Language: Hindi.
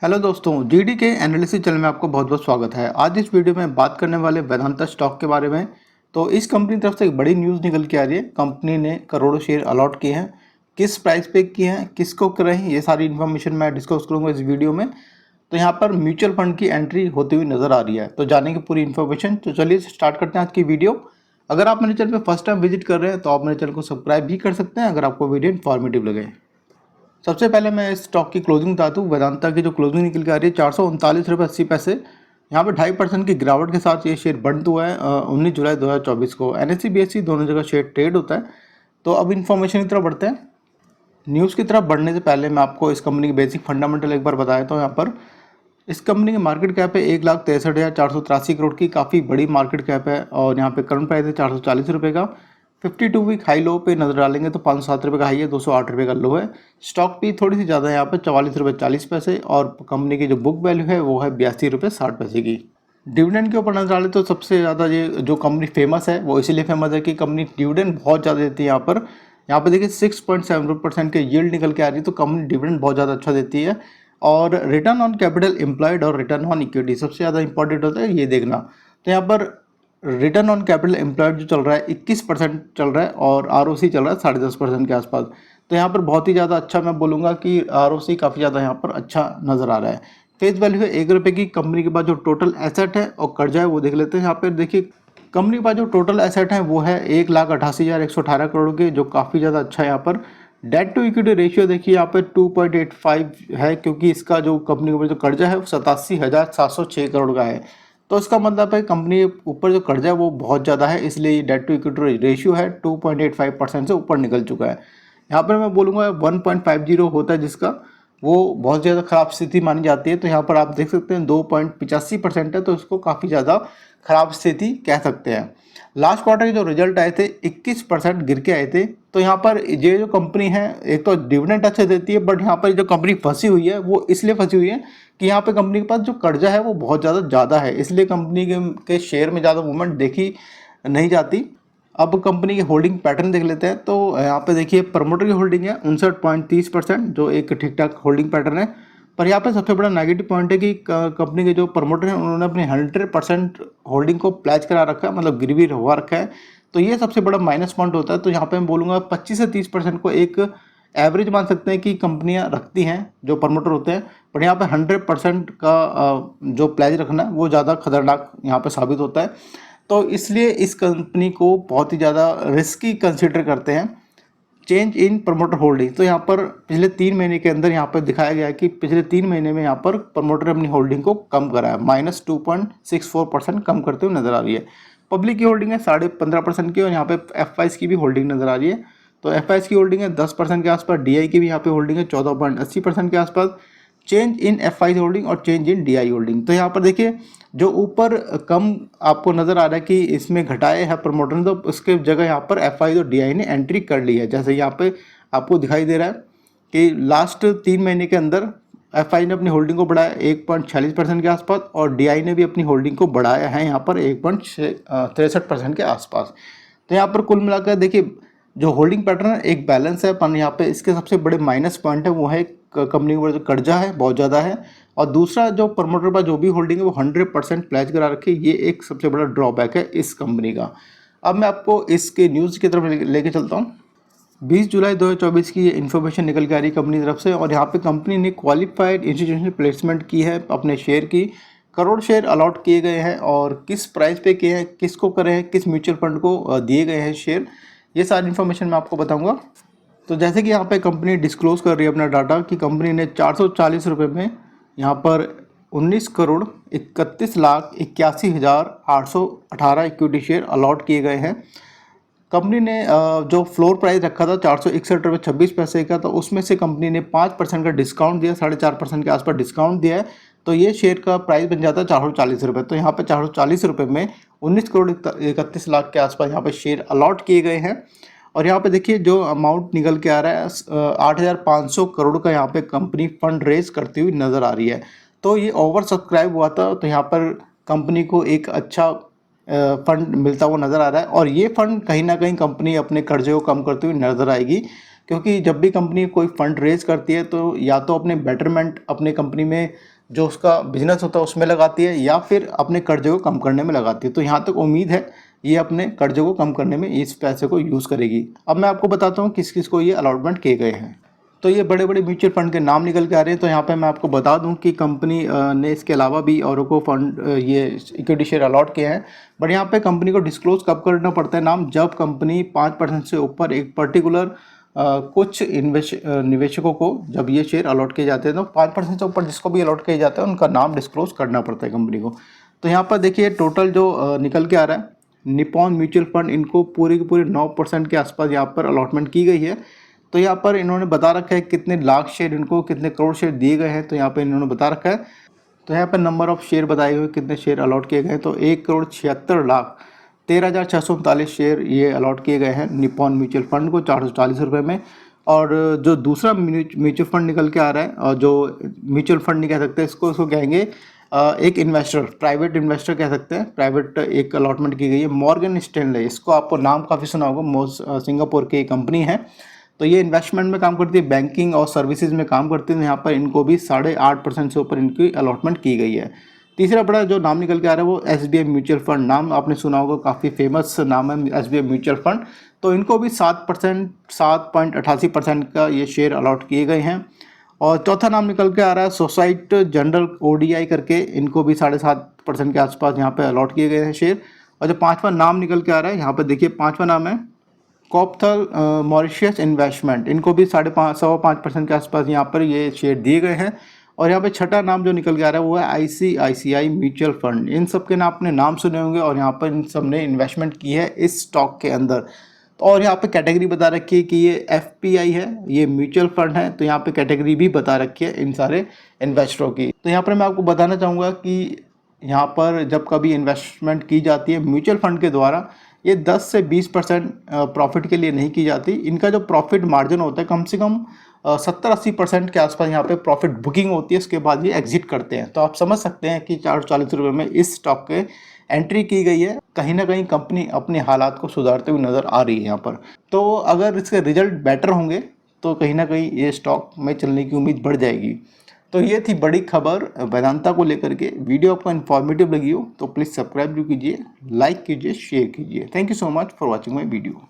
हेलो दोस्तों, जीडी के एनालिसिस चैनल में आपको बहुत बहुत स्वागत है। आज इस वीडियो में बात करने वाले वेदांता स्टॉक के बारे में। तो इस कंपनी की तरफ से एक बड़ी न्यूज़ निकल के आ रही है। कंपनी ने करोड़ों शेयर अलॉट किए हैं, किस प्राइस पे किए हैं, किसको करें, ये सारी इन्फॉर्मेशन मैं डिस्कस करूँगा इस वीडियो में। तो यहाँ पर म्यूचुअल फंड की एंट्री होती हुई नज़र आ रही है, तो जानेंगे पूरी इन्फॉर्मेशन। तो चलिए स्टार्ट करते हैं आज की वीडियो। अगर आप मेरे चैनल पर फर्स्ट टाइम विजिट कर रहे हैं तो आप मेरे चैनल को सब्सक्राइब भी कर सकते हैं अगर आपको वीडियो इन्फॉर्मेटिव लगे। सबसे पहले मैं इस स्टॉक की क्लोजिंग बता दूँ। वेदांता की जो क्लोजिंग निकल के आ रही है 439 रुपये 80 पैसे। यहाँ पर 2.5% की गिरावट के साथ ये शेयर बंद हुआ है 19 जुलाई 2024 को। NSE BSE दोनों जगह शेयर ट्रेड होता है। तो अब इन्फॉर्मेशन की तरफ बढ़ते हैं। न्यूज़ की तरफ बढ़ने से पहले मैं आपको इस कंपनी की बेसिक फंडामेंटल एक बार बताया था। यहाँ पर इस कंपनी की मार्केट कैप है 1,63,483 करोड़ की, काफ़ी बड़ी मार्केट कैप है। और यहाँ पे करंट प्राइस है 440 रुपये का। 52 वीक हाई लो पे नजर डालेंगे तो 507 रुपये का हाई है, 208 रुपये का लो है। स्टॉक भी थोड़ी सी ज़्यादा है यहाँ पे 44 रुपये 40 पैसे। और कंपनी की जो बुक वैल्यू है वो है 82 रुपये 60 पैसे की। डिविडेंड के ऊपर नजर डालें तो सबसे ज़्यादा ये जो कंपनी फेमस है वो इसीलिए फेमस है कि कंपनी डिविडेंड बहुत ज़्यादा देती है। यहाँ पर देखिए 6.7% के यील्ड निकल के आ रही है, तो कंपनी डिविडेंड बहुत ज़्यादा अच्छा देती है। और रिटर्न ऑन कैपिटल एम्प्लॉयड और रिटर्न ऑन इक्विटी सबसे ज़्यादा इंपॉर्टेंट होता है, ये देखना। तो यहाँ पर रिटर्न ऑन कैपिटल एम्प्लॉयड जो चल रहा है 21% चल रहा है और ROC चल रहा है 10.5% के आसपास। तो यहाँ पर बहुत ही ज़्यादा अच्छा, मैं बोलूँगा कि ROC काफ़ी ज़्यादा यहाँ पर अच्छा नज़र आ रहा है। फेस वैल्यू है 1 रुपये की। कंपनी के पास जो टोटल एसेट है और कर्जा है वो देख लेते हैं। यहाँ पर देखिए कंपनी के पास जो टोटल एसेट है वो है 1,88,118 करोड़ के, जो काफ़ी ज़्यादा अच्छा है। यहाँ पर डेट टू इक्विटी रेशियो देखिए यहाँ पे 2.85 है, क्योंकि इसका जो कंपनी के ऊपर जो कर्जा है वो 87,706 करोड़ का है। तो इसका मतलब है कंपनी के ऊपर जो कर्जा है वो बहुत ज़्यादा है, इसलिए ये डेट टू इक्विटी रेशियो है 2.85% से ऊपर निकल चुका है। यहाँ पर मैं बोलूँगा 1.50 होता है जिसका, वो बहुत ज़्यादा ख़राब स्थिति मानी जाती है। तो यहाँ पर आप देख सकते हैं 2.85% है, तो इसको काफ़ी ज़्यादा ख़राब स्थिति कह सकते हैं। लास्ट क्वार्टर के जो रिजल्ट आए थे 21% गिर के आए थे। तो यहाँ पर ये जो कंपनी है एक तो डिविडेंड अच्छा देती है, बट यहाँ पर जो कंपनी फंसी हुई है वो इसलिए फंसी हुई है कि यहाँ पे कंपनी के पास जो कर्जा है वो बहुत ज़्यादा है, इसलिए कंपनी के शेयर में ज़्यादा मूवमेंट देखी नहीं जाती। अब कंपनी के होल्डिंग पैटर्न देख लेते हैं। तो यहाँ पे देखिए प्रमोटर की होल्डिंग है 59.30%, जो एक ठीक ठाक होल्डिंग पैटर्न है। पर यहाँ पे सबसे बड़ा नेगेटिव पॉइंट है कि कंपनी के जो प्रमोटर हैं उन्होंने अपनी 100% होल्डिंग को प्लेज करा रखा है, मतलब गिरवी हुआ रखा है। तो ये सबसे बड़ा माइनस पॉइंट होता है। तो यहाँ पे मैं बोलूँगा 25 से 30% को एक एवरेज मान सकते हैं कि कंपनियां रखती हैं जो प्रमोटर होते हैं। पर यहाँ पे 100% का जो प्लेज रखना है वो ज़्यादा खतरनाक यहाँ पे साबित होता है। तो इसलिए इस कंपनी को बहुत ही ज़्यादा रिस्की कंसिडर करते हैं। चेंज इन प्रमोटर होल्डिंग, तो यहाँ पर पिछले 3 महीने के अंदर यहाँ पर दिखाया गया है कि पिछले 3 महीने में यहाँ पर प्रमोटर अपनी होल्डिंग को कम करा है, -2.64% कम करते हुए नजर आ रही है। पब्लिक की होल्डिंग है 15.5% की, और यहाँ पे FIs की भी होल्डिंग नजर आ रही है। तो FIs की होल्डिंग है 10% के आसपास। DI की भी यहाँ पे होल्डिंग है 14.80% के आसपास। चेंज इन FI होल्डिंग और चेंज इन DI होल्डिंग, तो यहाँ पर देखिए जो ऊपर कम आपको नज़र आ रहा है कि इसमें घटाए है प्रमोटर ने, तो उसके जगह यहाँ पर FI और DI ने एंट्री कर ली है। जैसे यहाँ पे आपको दिखाई दे रहा है कि लास्ट 3 महीने के अंदर FI ने अपनी होल्डिंग को बढ़ाया 1.46% के आसपास, और DI ने भी अपनी होल्डिंग को बढ़ाया है यहाँ पर 1.63% के आसपास। तो यहाँ पर कुल मिलाकर देखिए जो होल्डिंग पैटर्न है एक बैलेंस है, पर यहाँ पे इसके सबसे बड़े माइनस पॉइंट है वो है कंपनी के ऊपर जो कर्जा है बहुत ज़्यादा है, और दूसरा जो प्रमोटर पर जो भी होल्डिंग है वो 100% प्लेज करा रखे, ये एक सबसे बड़ा ड्रॉबैक है इस कंपनी का। अब मैं आपको इसके न्यूज़ की तरफ लेके चलता हूँ। 20 जुलाई 2024 की ये इन्फॉर्मेशन निकल के आ रही कंपनी की तरफ से, और यहाँ पे कंपनी ने क्वालिफाइड इंस्टीट्यूशनल प्लेसमेंट की है अपने शेयर की। करोड़ शेयर अलॉट किए गए हैं, और किस प्राइस पे किए हैं, किसको करे हैं, किस म्यूचुअल फंड को दिए गए हैं शेयर, ये सारी इन्फॉर्मेशन मैं आपको बताऊंगा। तो जैसे कि यहाँ पे कंपनी डिस्क्लोज कर रही है अपना डाटा कि कंपनी ने 440 रुपये में यहाँ पर 19,31,81,818 इक्विटी शेयर अलॉट किए गए हैं। कंपनी ने जो फ्लोर प्राइस रखा था 461 रुपये 26 पैसे का, तो उसमें से कंपनी ने 5% का डिस्काउंट दिया, 4.5% के आसपास डिस्काउंट दिया है। तो ये शेयर का प्राइस बन जाता है 440 रुपये। तो यहाँ पे 440 रुपये में 19,31,00,000 के आसपास यहाँ पे शेयर अलॉट किए गए हैं। और यहाँ पे देखिए जो अमाउंट निकल के आ रहा है 8,500 करोड़ का यहाँ पे कंपनी फंड रेज करती हुई नज़र आ रही है। तो ये ओवर सब्सक्राइब हुआ था, तो यहाँ पर कंपनी को एक अच्छा फंड मिलता हुआ नज़र आ रहा है, और ये फंड कहीं ना कहीं कंपनी अपने कर्जे को कम करती हुई नज़र आएगी, क्योंकि जब भी कंपनी कोई फंड रेज करती है तो या तो अपने बेटरमेंट अपने कंपनी में जो उसका बिजनेस होता है उसमें लगाती है या फिर अपने कर्जे को कम करने में लगाती है। तो यहाँ तक उम्मीद है ये अपने कर्जे को कम करने में इस पैसे को यूज़ करेगी। अब मैं आपको बताता हूँ किस किस को ये अलॉटमेंट किए गए हैं। तो ये बड़े बड़े म्यूचुअल फंड के नाम निकल के आ रहे हैं। तो यहाँ पे मैं आपको बता दूं कि कंपनी ने इसके अलावा भी औरों को फंड ये इक्विटी शेयर अलॉट किए हैं। बट यहाँ पे कंपनी को डिस्क्लोज कब करना पड़ता है नाम, जब कंपनी 5% से ऊपर एक पर्टिकुलर कुछ निवेशकों को जब ये शेयर अलॉट किए जाते हैं तो 5% से ऊपर जिसको भी अलॉट किया जाता है उनका नाम डिस्क्लोज करना पड़ता है कंपनी को। तो यहाँ पर देखिए टोटल जो निकल के आ रहा है, निप्पॉन म्यूचुअल फंड इनको पूरी की पूरी 9% के आसपास यहाँ पर अलॉटमेंट की गई है। तो यहाँ पर इन्होंने बता रखा है कितने लाख शेयर इनको, कितने करोड़ शेयर दिए गए हैं, तो यहाँ पर इन्होंने बता रखा है। तो यहाँ पर नंबर ऑफ शेयर बताए हुए कितने शेयर अलॉट किए गए हैं, तो 1,76,13,639 शेयर ये अलॉट किए गए हैं निप्पॉन म्यूचुअल फंड को 440 रुपये में। और जो दूसरा म्यूचुअल फंड निकल के आ रहा है, और जो म्यूचुअल फंड नहीं कह सकते इसको कहेंगे एक इन्वेस्टर, प्राइवेट इन्वेस्टर कह सकते हैं, प्राइवेट एक अलॉटमेंट की गई है मॉर्गन स्टैनले। इसको आपको नाम काफ़ी सुना होगा, सिंगापुर की कंपनी है। तो ये इन्वेस्टमेंट में काम करती है, बैंकिंग और सर्विसेज में काम करती है। यहाँ पर इनको भी 8.5% से ऊपर इनकी अलॉटमेंट की गई है। तीसरा बड़ा जो नाम निकल के आ रहा है वो SBI म्यूचुअल फंड, नाम आपने सुना होगा, काफ़ी फेमस नाम है SBI म्यूचुअल फंड। तो इनको भी 7.88% का ये शेयर अलॉट किए गए हैं। और चौथा नाम निकल के आ रहा है सोसाइटी जनरल ODI करके, इनको भी 7.5% के आसपास यहाँ पे अलॉट किए गए हैं शेयर। और जो पाँचवा नाम निकल के आ रहा है यहाँ पर देखिए, पाँचवा नाम है कॉपथल मॉरिशियस इन्वेस्टमेंट, इनको भी 5.5% के आसपास यहाँ पर ये शेयर दिए गए हैं। और यहाँ पे छठा नाम जो निकल के आ रहा है वो है ICICI म्यूचुअल फंड। इन सब के नाम अपने नाम सुने होंगे और यहाँ पर इन सब ने इन्वेस्टमेंट की है इस स्टॉक के अंदर। और यहाँ पे कैटेगरी बता रखी है कि ये FPI है, ये म्यूचुअल फंड है। तो यहाँ पे कैटेगरी भी बता रखी है इन सारे इन्वेस्टरों की। तो यहाँ पर मैं आपको बताना चाहूँगा कि यहाँ पर जब कभी इन्वेस्टमेंट की जाती है म्यूचुअल फंड के द्वारा, ये 10 से 20% प्रॉफिट के लिए नहीं की जाती। इनका जो प्रॉफिट मार्जिन होता है कम से कम 70-80% के आसपास यहाँ पे प्रॉफिट बुकिंग होती है, उसके बाद ये एग्जिट करते हैं। तो आप समझ सकते हैं कि 440 रुपये में इस स्टॉक के एंट्री की गई है। कहीं ना कहीं कंपनी अपने हालात को सुधारते हुए नज़र आ रही है यहाँ पर। तो अगर इसके रिजल्ट बेटर होंगे तो कहीं ना कहीं ये स्टॉक में चलने की उम्मीद बढ़ जाएगी। तो ये थी बड़ी खबर वेदांता को लेकर के। वीडियो आपको इन्फॉर्मेटिव लगी हो तो प्लीज़ सब्सक्राइब भी कीजिए, लाइक कीजिए, शेयर कीजिए। Thank you so much for watching my video.